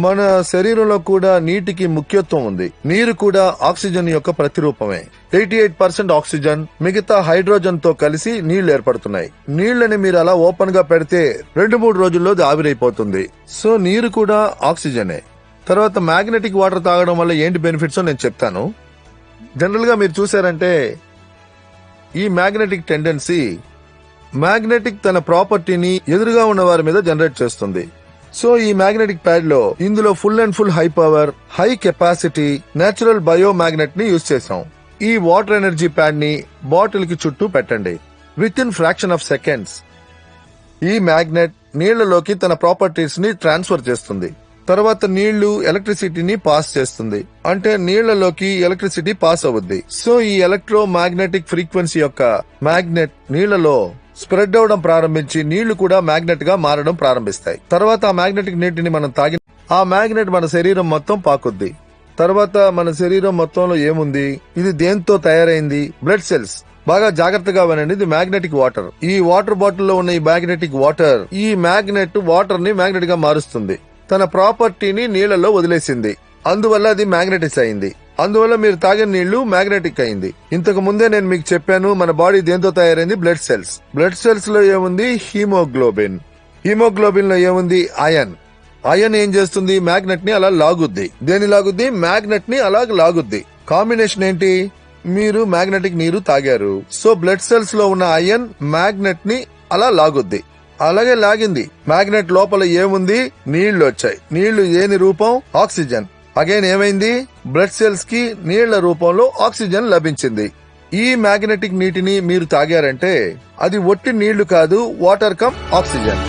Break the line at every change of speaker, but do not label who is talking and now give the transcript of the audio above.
మన శరీరంలో కూడా నీటికి ముఖ్యత్వం ఉంది. నీరు కూడా ఆక్సిజన్ యొక్క ప్రతిరూపమే. 88% ఆక్సిజన్, మిగతా హైడ్రోజన్ తో కలిసి నీళ్లు ఏర్పడుతున్నాయి. నీళ్లని మీరు అలా ఓపెన్ గా పెడితే 2-3 రోజుల్లో ఆవిరైపోతుంది. సో నీరు కూడా ఆక్సిజనే. తర్వాత మ్యాగ్నెటిక్ వాటర్ తాగడం వల్ల ఏంటి బెనిఫిట్స్ నేను చెప్తాను. జనరల్ గా మీరు చూసారంటే ఈ మ్యాగ్నెటిక్ టెండెన్సీ మ్యాగ్నెటిక్ తన ప్రాపర్టీని ఎదురుగా ఉన్న వారి మీద జనరేట్ చేస్తుంది. సో ఈ మ్యాగ్నెటిక్ ప్యాడ్ లో ఇందులో full and full high power, high capacity natural bio magnet ని యూజ్ చేసాం. ఈ వాటర్ ఎనర్జీ ప్యాడ్ ని బాటిల్ కి చుట్టూ పెట్టండి. With in fraction of seconds ఈ మ్యాగ్నెట్ నీళ్లలోకి తన ప్రాపర్టీస్ ని ట్రాన్స్ఫర్ చేస్తుంది. తర్వాత నీళ్లు ఎలక్ట్రిసిటీని పాస్ చేస్తుంది. అంటే నీళ్లలోకి ఎలక్ట్రిసిటీ పాస్ అవుద్ది. సో ఈ ఎలక్ట్రో మ్యాగ్నెటిక్ ఫ్రీక్వెన్సీ యొక్క మ్యాగ్నెట్ నీళ్లలో స్ప్రెడ్ అవడం ప్రారంభించి నీళ్లు కూడా మ్యాగ్నెట్ గా మారడం ప్రారంభిస్తాయి. తర్వాత ఆ మ్యాగ్నెటిక్ నీటిని మనం తాగిన ఆ మ్యాగ్నెట్ మన శరీరం మొత్తం పాకుద్ది. తర్వాత మన శరీరం మొత్తంలో ఏముంది, ఇది దేంతో తయారైంది? Blood cells. బాగా జాగ్రత్తగా వినండి, ఇది మ్యాగ్నెటిక్ వాటర్. ఈ వాటర్ బాటిల్ లో ఉన్న ఈ మ్యాగ్నెటిక్ వాటర్, ఈ మ్యాగ్నెట్ వాటర్ ని మ్యాగ్నెట్ గా మారుస్తుంది. తన ప్రాపర్టీని నీళ్లలో వదిలేసింది. అందువల్ల అది మ్యాగ్నెటిస్ అయింది. అందువల్ల మీరు తాగిన నీళ్లు మ్యాగ్నెటిక్ అయింది. ఇంతకు ముందే నేను మీకు చెప్పాను మన బాడీ దేంతో తయారైంది? Blood cells. బ్లడ్ సెల్స్ లో ఏముంది? హీమోగ్లోబిన్. హీమోగ్లోబిన్ లో ఏముంది? ఐరన్. ఐరన్ ఏం చేస్తుంది? మ్యాగ్నెట్ ని అలా లాగుద్ది. దేని లాగుద్ది? మ్యాగ్నెట్ ని అలా లాగుద్ది. కాంబినేషన్ ఏంటి? మీరు మ్యాగ్నెటిక్ నీరు తాగారు. సో బ్లడ్ సెల్స్ లో ఉన్న ఐరన్ మ్యాగ్నెట్ ని అలా లాగుద్ది. అలాగే లాగింది. మ్యాగ్నెట్ లోపల ఏముంది? నీళ్లు వచ్చాయి. నీళ్లు ఏని రూపం? ఆక్సిజన్. అగైన్ ఏమైంది? బ్లడ్ సెల్స్ కి నీళ్ల రూపంలో ఆక్సిజన్ లభించింది. ఈ మ్యాగ్నెటిక్ నీటిని మీరు తాగారంటే అది ఒట్టి నీళ్లు కాదు, వాటర్ కమ్ ఆక్సిజన్.